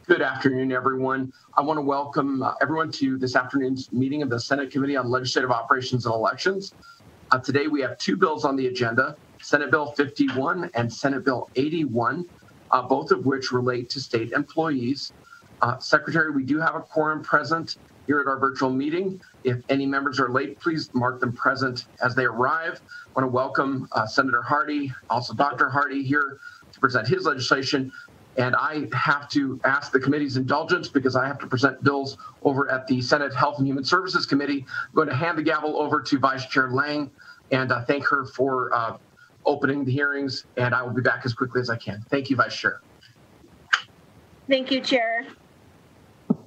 Good afternoon, everyone. I want to welcome everyone to this afternoon's meeting of the Senate Committee on Legislative Operations and Elections. Today we have two bills on the agenda, Senate Bill 51 and Senate Bill 81, both of which relate to state employees. Secretary, we do have a quorum present here at our virtual meeting. If any members are late, please mark them present as they arrive. I want to welcome Senator Hardy, also Dr. Hardy here to present his legislation. And I have to ask the committee's indulgence because I have to present bills over at the Senate Health and Human Services Committee. I'm going to hand the gavel over to Vice Chair Lang and thank her for opening the hearings, and I will be back as quickly as I can. Thank you, Vice Chair. Thank you, Chair.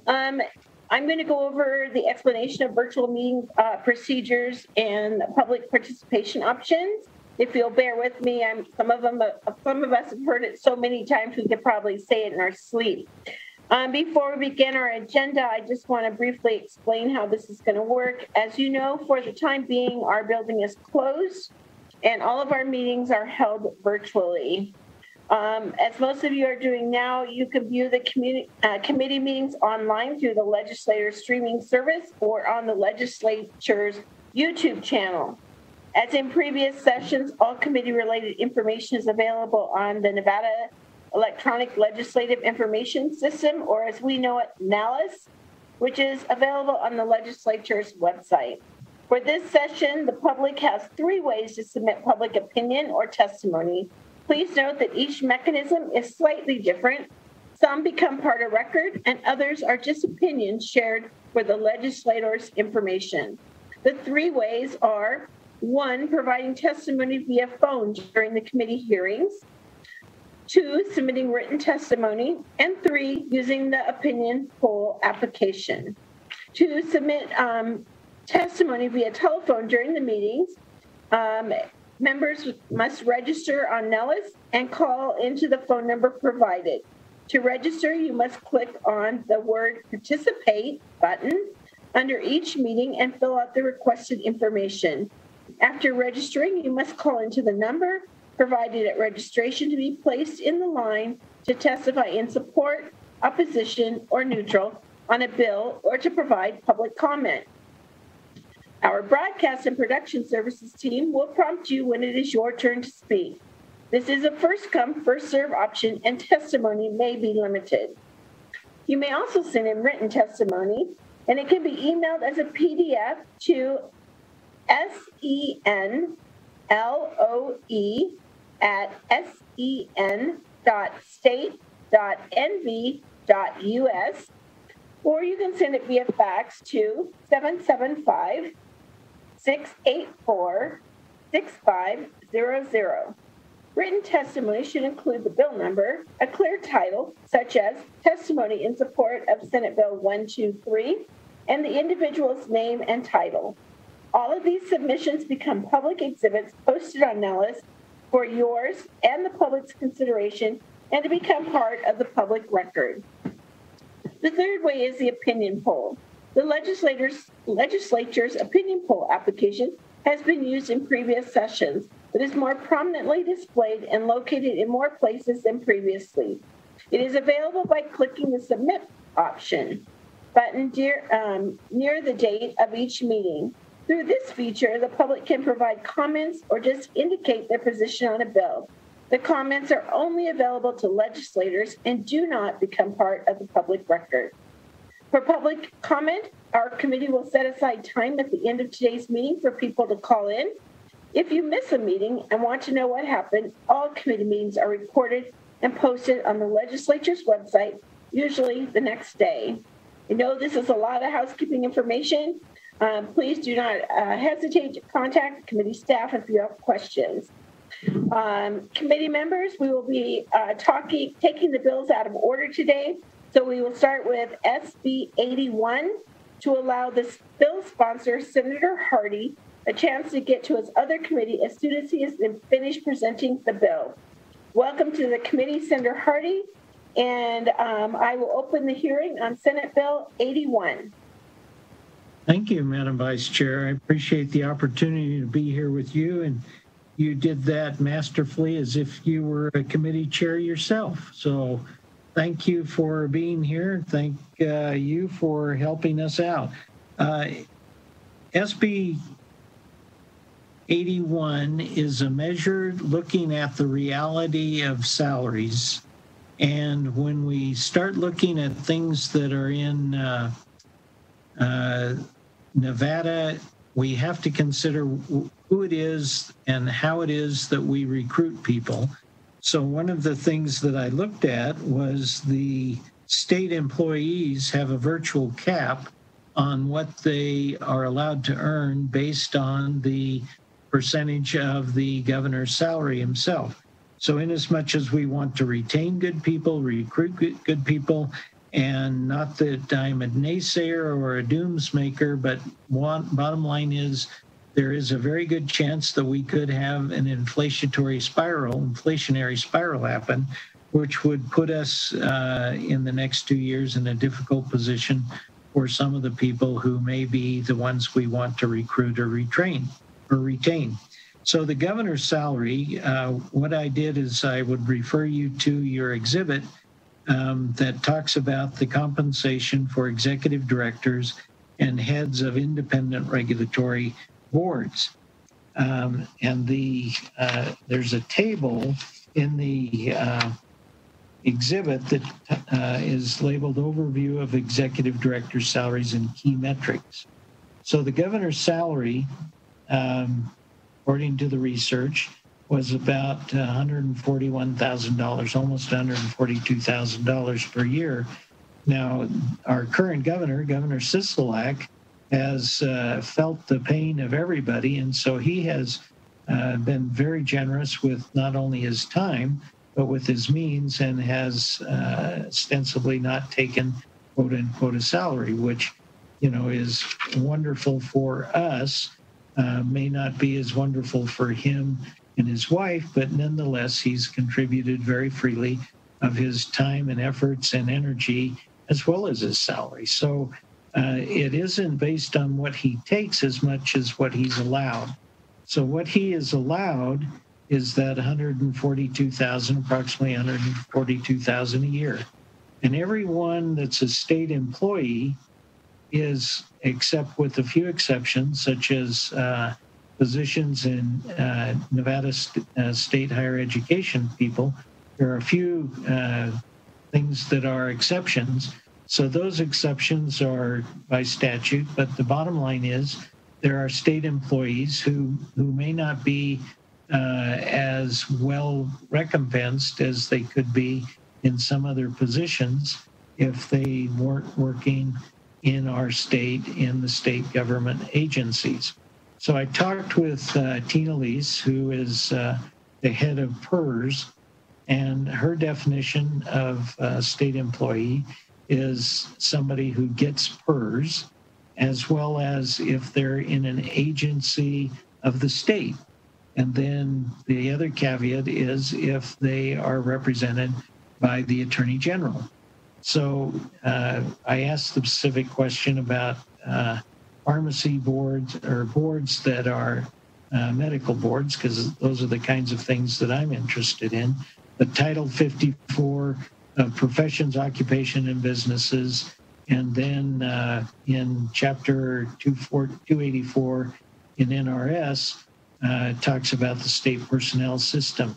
I'm going to go over the explanation of virtual meeting procedures and public participation options. If you'll bear with me, some of us have heard it so many times we could probably say it in our sleep. Before we begin our agenda, I just want to briefly explain how this is going to work. As you know, for the time being, our building is closed and all of our meetings are held virtually. As most of you are doing now, you can view the committee meetings online through the legislator's streaming service or on the legislature's YouTube channel. As in previous sessions, all committee-related information is available on the Nevada Electronic Legislative Information System, or as we know it, NALIS, which is available on the legislature's website. For this session, the public has 3 ways to submit public opinion or testimony. Please note that each mechanism is slightly different. Some become part of record, and others are just opinions shared for the legislator's information. The 3 ways are: 1, providing testimony via phone during the committee hearings; 2, submitting written testimony; and 3, using the opinion poll application. To submit testimony via telephone during the meetings, members must register on Nellis and call into the phone number provided. To register, you must click on the word Participate button under each meeting and fill out the requested information. After registering, you must call into the number provided at registration to be placed in the line to testify in support, opposition, or neutral on a bill or to provide public comment. Our broadcast and production services team will prompt you when it is your turn to speak. This is a first-come, first-served option, and testimony may be limited. You may also send in written testimony, and it can be emailed as a PDF to senloe@sen.state.nv.us, or you can send it via fax to 775-684-6500. Written testimony should include the bill number, a clear title, such as Testimony in Support of Senate Bill 123, and the individual's name and title. All of these submissions become public exhibits posted on Nellis for yours and the public's consideration and to become part of the public record. The 3rd way is the opinion poll. The legislature's opinion poll application has been used in previous sessions, but is more prominently displayed and located in more places than previously. It is available by clicking the Submit option button near the date of each meeting. Through this feature, the public can provide comments or just indicate their position on a bill. The comments are only available to legislators and do not become part of the public record. For public comment, our committee will set aside time at the end of today's meeting for people to call in. If you miss a meeting and want to know what happened, all committee meetings are recorded and posted on the legislature's website, usually the next day. I know this is a lot of housekeeping information. Please do not hesitate to contact the committee staff if you have questions. Committee members, we will be taking the bills out of order today. So we will start with SB 81 to allow this bill sponsor, Senator Hardy, a chance to get to his other committee as soon as he has been finished presenting the bill. Welcome to the committee, Senator Hardy, and I will open the hearing on Senate Bill 81. Thank you, Madam Vice Chair. I appreciate the opportunity to be here with you, and you did that masterfully as if you were a committee chair yourself. So thank you for being here. Thank you for helping us out. SB 81 is a measure looking at the reality of salaries. And when we start looking at things that are in Nevada, we have to consider who it is and how it is that we recruit people. So one of the things that I looked at was the state employees have a virtual cap on what they are allowed to earn based on the percentage of the governor's salary himself. So inasmuch as we want to retain good people, recruit good people, and not that I'm a naysayer or a doomsmaker, but bottom line is there is a very good chance that we could have an inflationary spiral happen, which would put us in the next 2 years in a difficult position for some of the people who may be the ones we want to recruit or retain. So the governor's salary, what I did is I would refer you to your exhibit that talks about the compensation for executive directors and heads of independent regulatory boards. And there's a table in the exhibit that is labeled Overview of Executive Director Salaries and Key Metrics. So the governor's salary, according to the research, was about $141,000, almost $142,000 per year. Now, our current governor, Governor Sisolak, has felt the pain of everybody, and so he has been very generous with not only his time, but with his means, and has ostensibly not taken quote-unquote a salary, which, is wonderful for us, may not be as wonderful for him and his wife, but nonetheless, he's contributed very freely of his time and efforts and energy, as well as his salary. So it isn't based on what he takes as much as what he's allowed. So what he is allowed is that $142,000, approximately $142,000 a year. And everyone that's a state employee is, except with a few exceptions, such as positions in Nevada state higher education people, there are a few things that are exceptions. So those exceptions are by statute, but the bottom line is there are state employees who may not be as well recompensed as they could be in some other positions if they weren't working in our state, in the state government agencies. So I talked with Tina Lease, who is the head of PERS, and her definition of state employee is somebody who gets PERS, as well as if they're in an agency of the state. And then the other caveat is if they are represented by the Attorney General. So I asked the specific question about pharmacy boards or boards that are medical boards, because those are the kinds of things that I'm interested in. The Title 54 of Professions, Occupation, and Businesses, and then in Chapter 284 in NRS, talks about the state personnel system.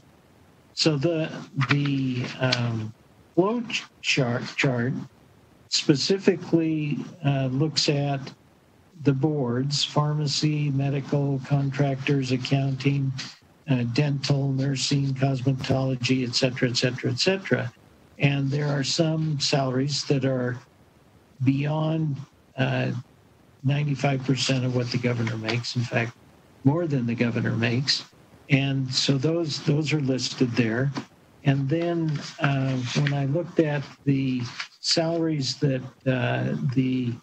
So the flow chart specifically looks at the boards: pharmacy, medical, contractors, accounting, dental, nursing, cosmetology, et cetera, et cetera, et cetera. And there are some salaries that are beyond 95% of what the governor makes. In fact, more than the governor makes. And so those are listed there. And then when I looked at the salaries that the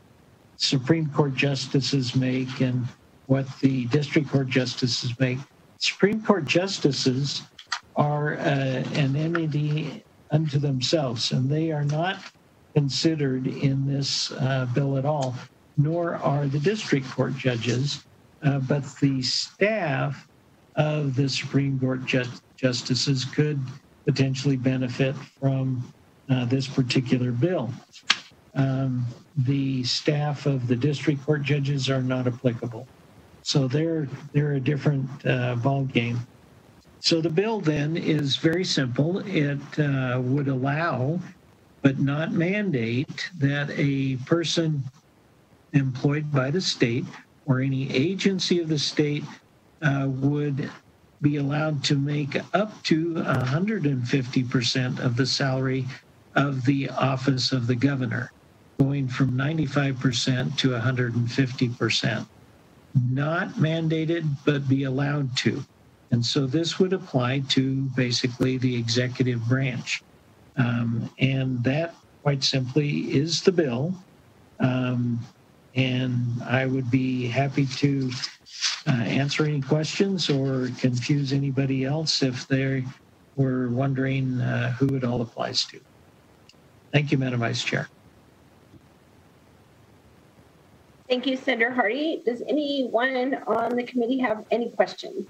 Supreme Court justices make and what the district court justices make, Supreme Court justices are an entity unto themselves, and they are not considered in this bill at all, nor are the district court judges, but the staff of the Supreme Court justices could potentially benefit from this particular bill. The staff of the district court judges are not applicable. So they're a different ball game. So the bill then is very simple. It would allow, but not mandate, that a person employed by the state or any agency of the state would be allowed to make up to 150% of the salary of the office of the governor, going from 95% to 150%. Not mandated, but be allowed to. And so this would apply to basically the executive branch. And that, quite simply, is the bill. And I would be happy to answer any questions or confuse anybody else if they were wondering who it all applies to. Thank you, Madam Vice Chair. Thank you, Senator Hardy. Does anyone on the committee have any questions?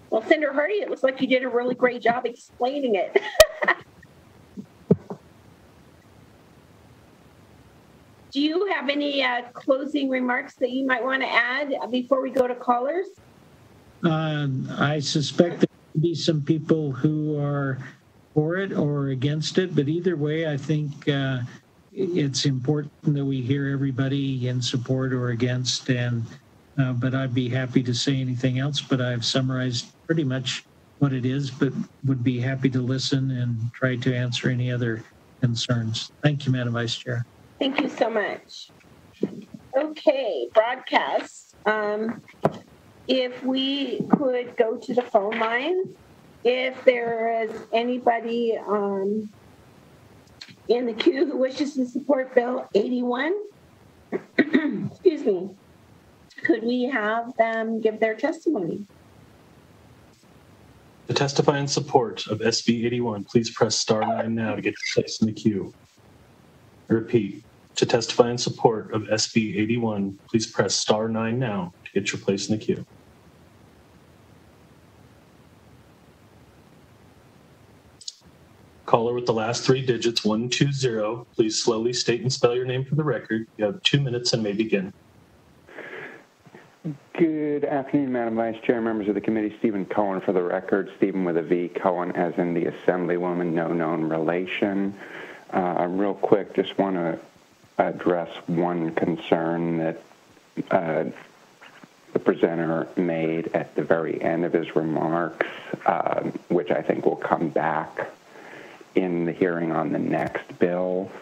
Well, Senator Hardy, it looks like you did a really great job explaining it. Do you have any closing remarks that you might want to add before we go to callers? I suspect there will be some people who are for it or against it, but either way, I think it's important that we hear everybody in support or against, and but I'd be happy to say anything else, but I've summarized pretty much what it is, but would be happy to listen and try to answer any other concerns. Thank you, Madam Vice Chair. Thank you so much. Okay, broadcast. If we could go to the phone lines, if there is anybody in the queue who wishes to support Bill 81, excuse me, could we have them give their testimony? To testify in support of SB 81, please press star 9 now to get your place in the queue. I repeat, to testify in support of SB 81, please press star 9 now to get your place in the queue. Caller with the last 3 digits, 120, please slowly state and spell your name for the record. You have 2 minutes and may begin. Good afternoon, Madam Vice Chair, members of the committee. Stephen Cohen for the record. Stephen with a V, Cohen as in the Assemblywoman, no known relation. Real quick, just want to address one concern that the presenter made at the very end of his remarks, which I think will come back in the hearing on the next bill,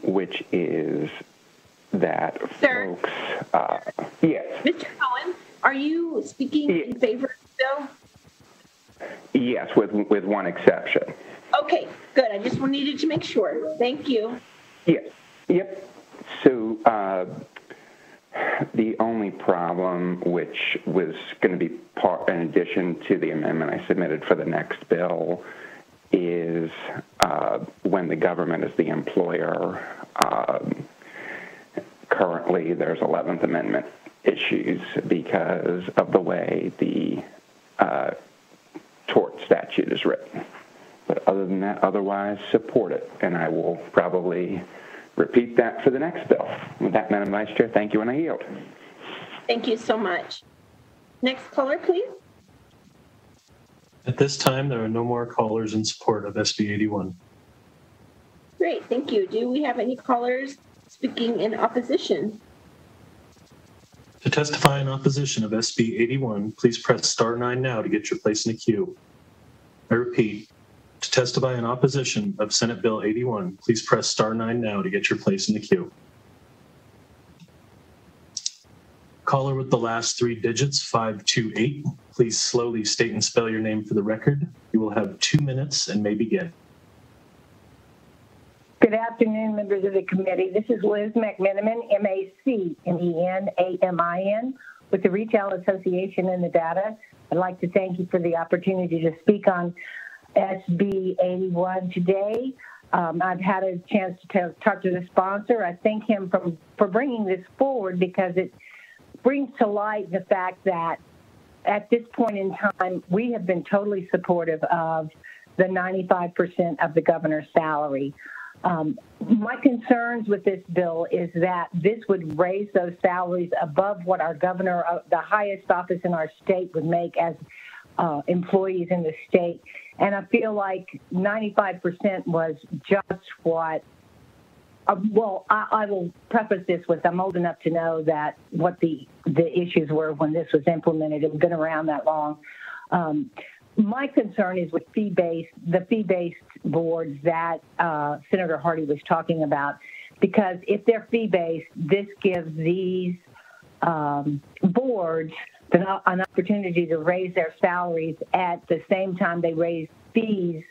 which is that Sir, folks... yes. Mr. Cohen, are you speaking in favor of the bill? Yes, with one exception. Okay, good. I just needed to make sure. Thank you. Yes. Yep. So the only problem, which was going to be part in addition to the amendment I submitted for the next bill, is when the government is the employer. Currently, there's 11th Amendment issues because of the way the tort statute is written. But other than that, otherwise, support it. And I will probably repeat that for the next bill. With that, Madam Vice Chair, thank you, and I yield. Thank you so much. Next caller, please. At this time, there are no more callers in support of SB 81. Great, thank you. Do we have any callers speaking in opposition? To testify in opposition of SB 81, please press star 9 now to get your place in the queue. I repeat, to testify in opposition of Senate Bill 81, please press star 9 now to get your place in the queue. Caller with the last 3 digits, 528, please slowly state and spell your name for the record. You will have 2 minutes and may begin. Good afternoon, members of the committee. This is Liz McMenamin, MACMENAMIN, with the Retail Association in Nevada. I'd like to thank you for the opportunity to speak on SB 81 today. I've had a chance to talk to the sponsor. I thank him for bringing this forward because it brings to light the fact that at this point in time, we have been totally supportive of the 95% of the governor's salary. My concerns with this bill is that this would raise those salaries above what our governor, the highest office in our state, would make as employees in the state. And I feel like 95% was just what, I will preface this with I'm old enough to know that what the issues were when this was implemented. It's been around that long. My concern is with the fee-based boards that Senator Hardy was talking about, because if they're fee-based, this gives these boards an opportunity to raise their salaries at the same time they raise fees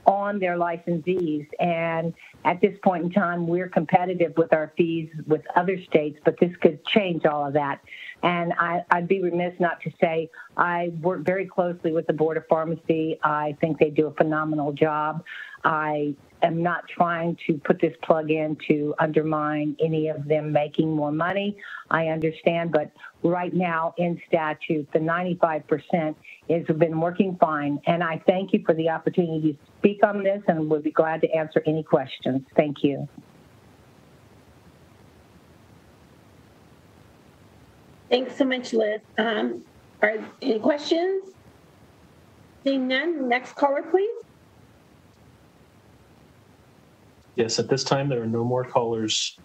on their licensees. And at this point in time, we're competitive with our fees with other states, but this could change all of that. And I'd be remiss not to say I work very closely with the Board of Pharmacy. I think they do a phenomenal job. I am not trying to put this plug in to undermine any of them making more money. I understand, but right now in statute, the 95% has been working fine. And I thank you for the opportunity to speak on this, and we'll be glad to answer any questions. Thank you. Thanks so much, Liz. Are any questions? Seeing none, next caller, please. Yes, at this time, there are no more callers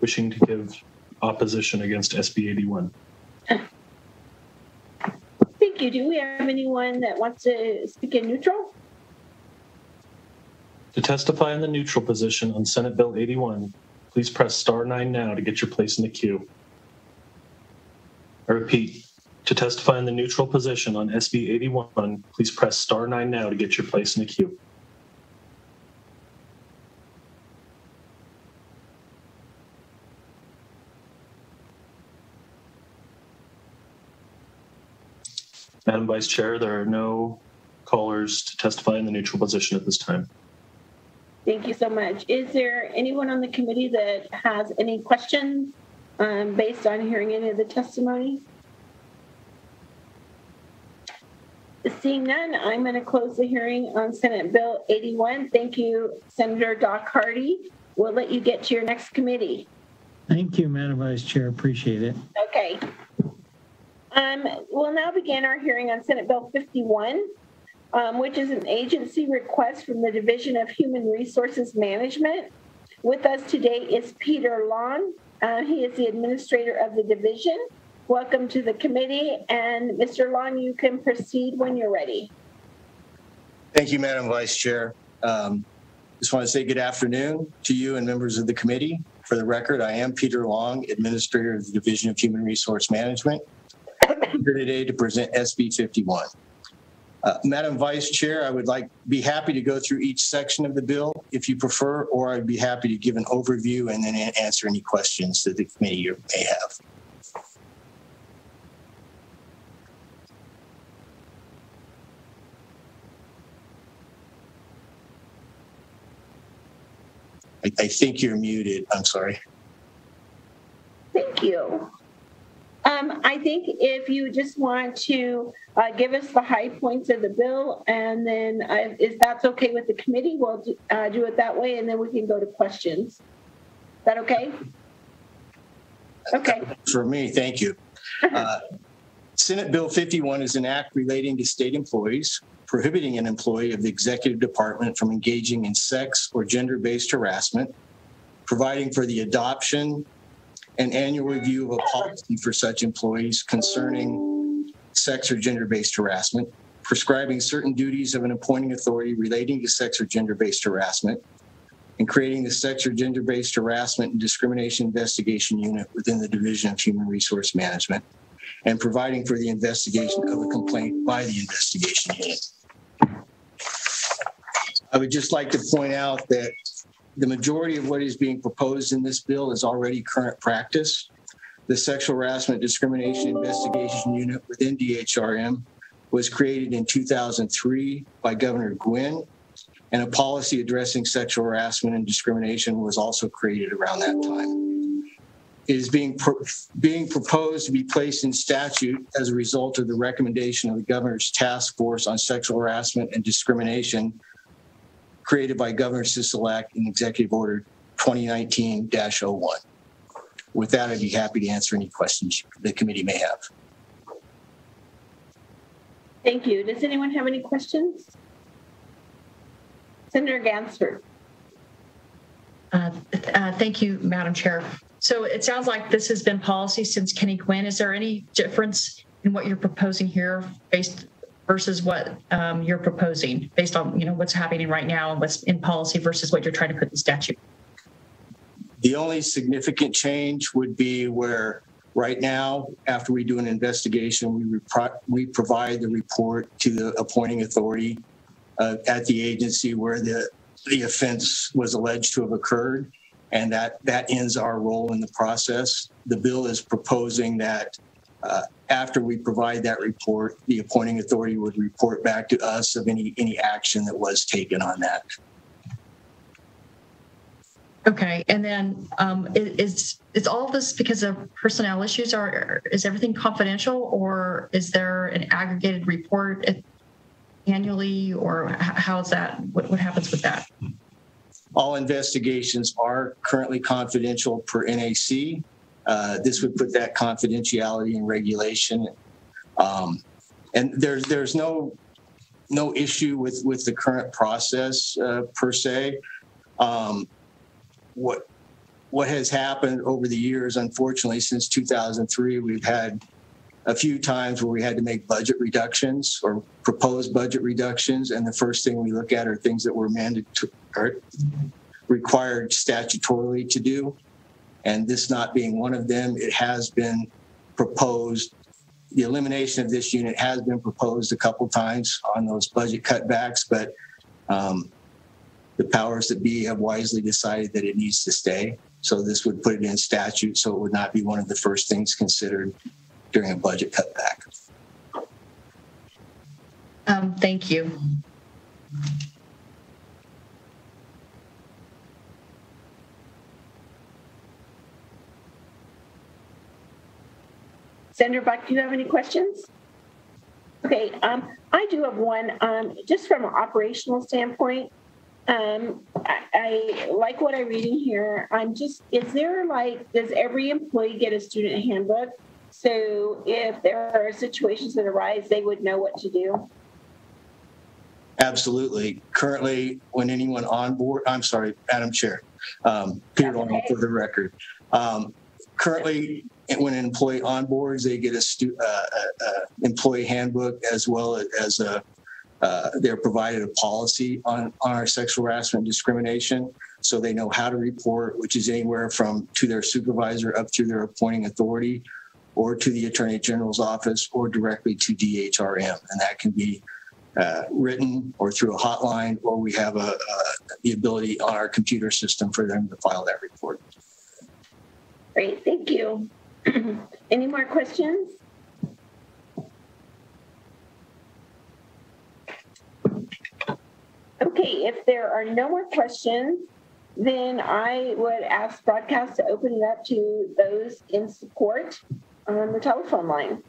wishing to give opposition against SB 81. Thank you. Do we have anyone that wants to speak in neutral? To testify in the neutral position on Senate Bill 81, please press star 9 now to get your place in the queue. I repeat, to testify in the neutral position on SB 81, please press star 9 now to get your place in the queue. Madam Vice Chair, there are no callers to testify in the neutral position at this time. Thank you so much. Is there anyone on the committee that has any questions based on hearing any of the testimony? Seeing none, I'm going to close the hearing on Senate Bill 81. Thank you, Senator Doc Hardy. We'll let you get to your next committee. Thank you, Madam Vice Chair. Appreciate it. Okay. We'll now begin our hearing on Senate Bill 51, which is an agency request from the Division of Human Resources Management. With us today is Peter Long. He is the administrator of the division. Welcome to the committee. And Mr. Long, you can proceed when you're ready. Thank you, Madam Vice Chair. Just want to say good afternoon to you and members of the committee. For the record, I am Peter Long, administrator of the Division of Human Resource Management. I'm here today to present SB 51. Madam Vice Chair, I would be happy to go through each section of the bill if you prefer, or I'd be happy to give an overview and then answer any questions that the committee may have. I think you're muted. I'm sorry. Thank you. I think if you just want to give us the high points of the bill, and then if that's okay with the committee, we'll do it that way, and then we can go to questions. Is that okay? Okay. For me, thank you. Senate Bill 51 is an act relating to state employees, prohibiting an employee of the executive department from engaging in sex or gender-based harassment, providing for the adoption and annual review of a policy for such employees concerning sex or gender-based harassment, prescribing certain duties of an appointing authority relating to sex or gender-based harassment, and creating the Sex or Gender-Based Harassment and Discrimination Investigation Unit within the Division of Human Resource Management, and providing for the investigation of a complaint by the investigation unit. I would just like to point out that the majority of what is being proposed in this bill is already current practice. The Sexual Harassment Discrimination Investigation Unit within DHRM was created in 2003 by Governor Gwynn and a policy addressing sexual harassment and discrimination was also created around that time. It is being proposed to be placed in statute as a result of the recommendation of the Governor's Task Force on Sexual Harassment and Discrimination created by Governor Sisolak in Executive Order 2019-01. With that, I'd be happy to answer any questions the committee may have. Thank you. Does anyone have any questions? Senator Gansford. Thank you, Madam Chair. So it sounds like this has been policy since Kenny Quinn. Is there any difference in what you're proposing here versus what you're proposing based on what's happening right now and what's in policy versus what you're trying to put in statute? The only significant change would be where right now, after we do an investigation, we provide the report to the appointing authority at the agency where the offense was alleged to have occurred, and that ends our role in the process. The bill is proposing that after we provide that report, the appointing authority would report back to us of any action that was taken on that. Okay, and then is all of this because of personnel issues? Is everything confidential, or is there an aggregated report annually, or how is that? What happens with that? All investigations are currently confidential per NAC. This would put that confidentiality in regulation, and there's no issue with the current process per se. What has happened over the years, unfortunately, since 2003, we've had a few times where we had to make budget reductions or propose budget reductions, and the first thing we look at are things that were required statutorily to do. And this not being one of them, it has been proposed. The elimination of this unit has been proposed a couple times on those budget cutbacks, but the powers that be have wisely decided that it needs to stay. So this would put it in statute, so it would not be one of the first things considered during a budget cutback. Thank you. Senator Buck, do you have any questions? Okay, I do have one. Just from an operational standpoint, I like what I'm reading here. does every employee get a student handbook? So if there are situations that arise, they would know what to do? Absolutely. Currently, when anyone on board, I'm sorry, Madam Chair, Peter Long for the record. Currently, when an employee onboards, they get a employee handbook as well as they're provided a policy on our sexual harassment and discrimination, so they know how to report, which is anywhere from to their supervisor up through their appointing authority, or to the Attorney General's office, or directly to DHRM, and that can be written or through a hotline, or we have the ability on our computer system for them to file that report. Great, thank you. Any more questions? Okay, if there are no more questions, then I would ask Broadcast to open it up to those in support on the telephone line.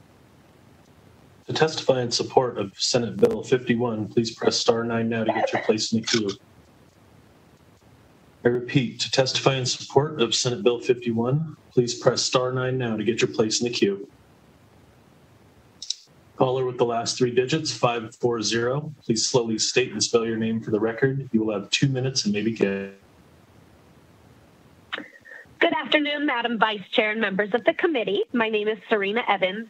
To testify in support of Senate Bill 51, please press star 9 now to get your place in the queue. I repeat, to testify in support of Senate Bill 51, please press star 9 now to get your place in the queue. Caller with the last 3 digits, 540. Please slowly state and spell your name for the record. You will have 2 minutes and may begin. Good afternoon, Madam Vice Chair and members of the committee. My name is Serena Evans,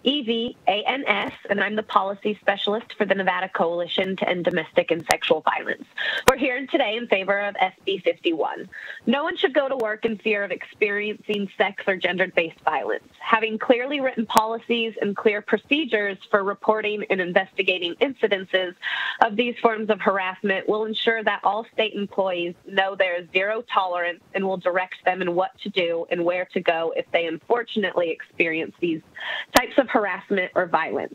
SERENAEVANS, and I'm the Policy Specialist for the Nevada Coalition to End Domestic and Sexual Violence. We're here today in favor of SB 51. No one should go to work in fear of experiencing sex or gender-based violence. Having clearly written policies and clear procedures for reporting and investigating incidences of these forms of harassment will ensure that all state employees know there is zero tolerance and will direct them in what to do and where to go if they unfortunately experience these types of harassment or violence.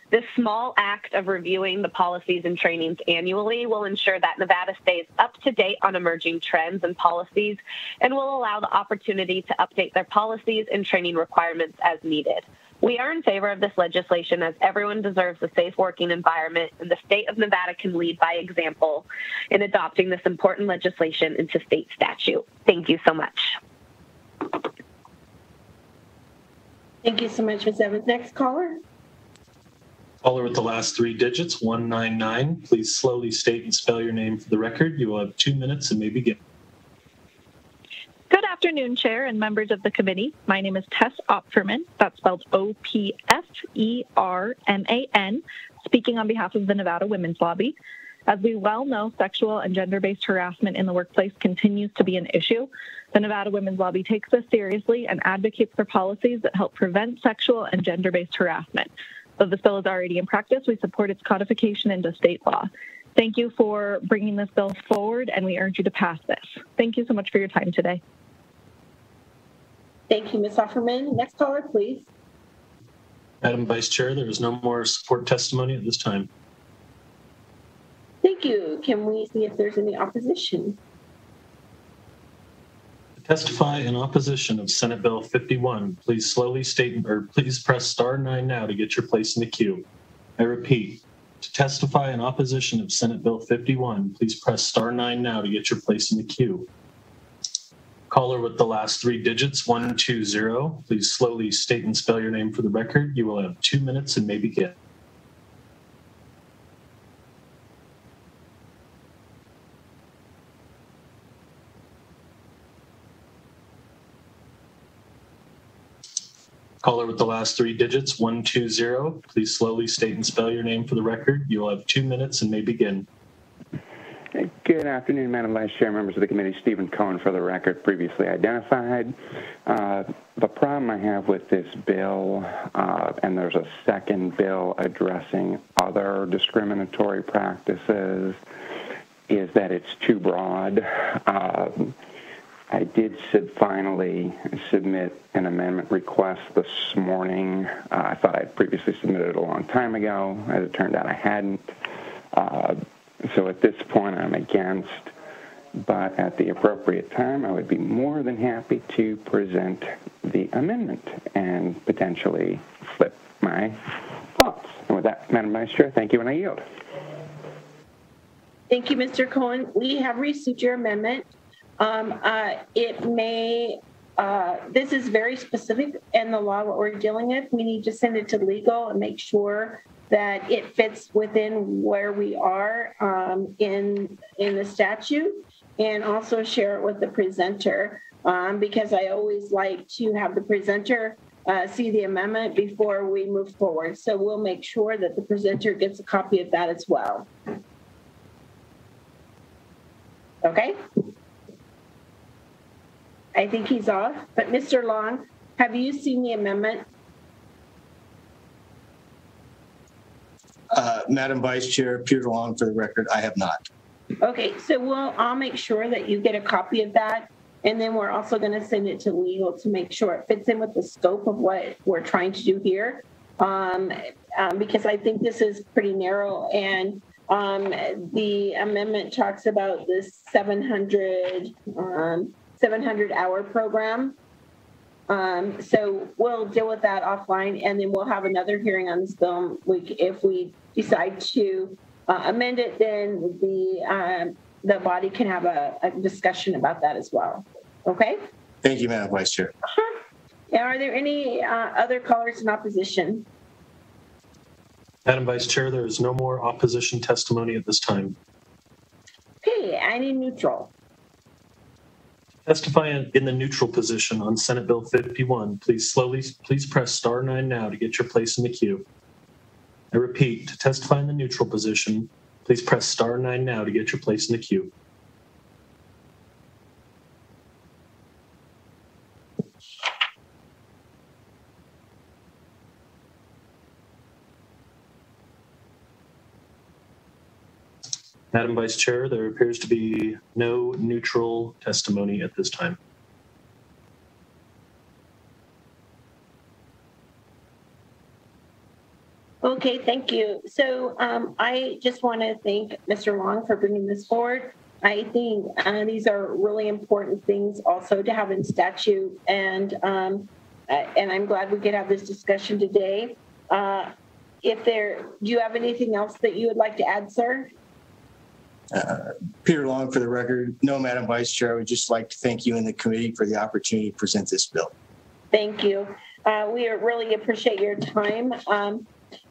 This small act of reviewing the policies and trainings annually will ensure that Nevada stays up to date on emerging trends and policies and will allow the opportunity to update their policies and training requirements as needed. We are in favor of this legislation as everyone deserves a safe working environment, and the state of Nevada can lead by example in adopting this important legislation into state statute. Thank you so much. Thank you so much, Ms. Evans. Next caller. Caller with the last three digits, 199. Please slowly state and spell your name for the record. You will have 2 minutes and may begin. Good afternoon, Chair and members of the committee. My name is Tess Opferman. That's spelled O-P-F-E-R-M-A-N, speaking on behalf of the Nevada Women's Lobby. As we well know, sexual and gender-based harassment in the workplace continues to be an issue. The Nevada Women's Lobby takes this seriously and advocates for policies that help prevent sexual and gender-based harassment. Though this bill is already in practice, we support its codification into state law. Thank you for bringing this bill forward, and we urge you to pass this. Thank you so much for your time today. Thank you, Ms. Offerman. Next caller, please. Madam Vice Chair, there is no more support testimony at this time. Thank you. Can we see if there's any opposition? To testify in opposition of Senate Bill 51, please slowly state or please press star 9 now to get your place in the queue. I repeat, to testify in opposition of Senate Bill 51, please press star 9 now to get your place in the queue. Caller with the last three digits, 120. Please slowly state and spell your name for the record. You will have 2 minutes and may begin. Caller with the last three digits, 120. Please slowly state and spell your name for the record. You will have 2 minutes and may begin. Good afternoon, Madam Vice Chair, members of the committee. Stephen Cohen for the record, previously identified. The problem I have with this bill, and there's a second bill addressing other discriminatory practices, is that it's too broad. I did finally submit an amendment request this morning. I thought I'd previously submitted it a long time ago. As it turned out, I hadn't. So at this point, I'm against, but at the appropriate time, I would be more than happy to present the amendment and potentially flip my thoughts. And with that, Madam Vice Chair, thank you, and I yield. Thank you, Mr. Cohen. We have received your amendment. This is very specific in the law what we're dealing with. We need to send it to legal and make sure that it fits within where we are in the statute, and also share it with the presenter, because I always like to have the presenter see the amendment before we move forward. So we'll make sure that the presenter gets a copy of that as well. Okay? I think he's off, but Mr. Long, have you seen the amendment? Madam Vice Chair, Peter Long for the record, I have not. Okay, so I'll make sure that you get a copy of that, and then we're also going to send it to legal to make sure it fits in with the scope of what we're trying to do here, because I think this is pretty narrow, and the amendment talks about this 700-hour program. So we'll deal with that offline, and then we'll have another hearing on this bill. If we decide to amend it, then the body can have a discussion about that as well. Okay? Thank you, Madam Vice Chair. Are there any other callers in opposition? Madam Vice Chair, there is no more opposition testimony at this time. Okay, I need neutral. Testify in the neutral position on Senate Bill 51. Please press star 9 now to get your place in the queue. I repeat, to testify in the neutral position, please press star 9 now to get your place in the queue. Madam Vice Chair, there appears to be no neutral testimony at this time. Okay, thank you. So I just want to thank Mr. Long for bringing this forward. I think these are really important things also to have in statute, and I'm glad we could have this discussion today. Do you have anything else that you would like to add, sir? Peter Long, for the record. No, Madam Vice Chair, I would just like to thank you and the committee for the opportunity to present this bill. Thank you. We really appreciate your time.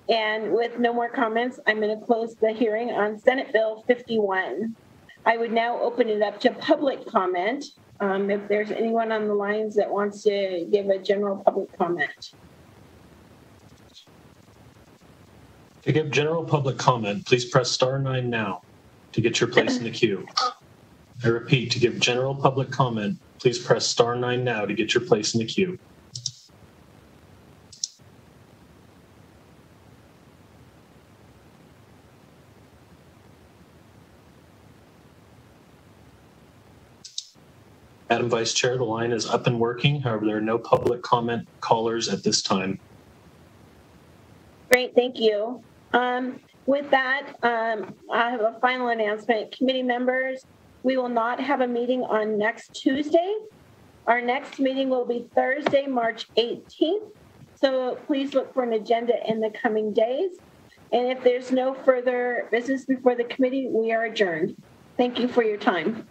And with no more comments, I'm going to close the hearing on Senate Bill 51. I would now open it up to public comment. If there's anyone on the lines that wants to give a general public comment. To give general public comment, please press star 9 now to get your place in the queue. I repeat, to give general public comment, please press star 9 now to get your place in the queue. Madam Vice Chair, the line is up and working. However, there are no public comment callers at this time. Great, thank you. With that, I have a final announcement. Committee members, we will not have a meeting on next Tuesday. Our next meeting will be Thursday, March 18th. So please look for an agenda in the coming days. And if there's no further business before the committee, we are adjourned. Thank you for your time.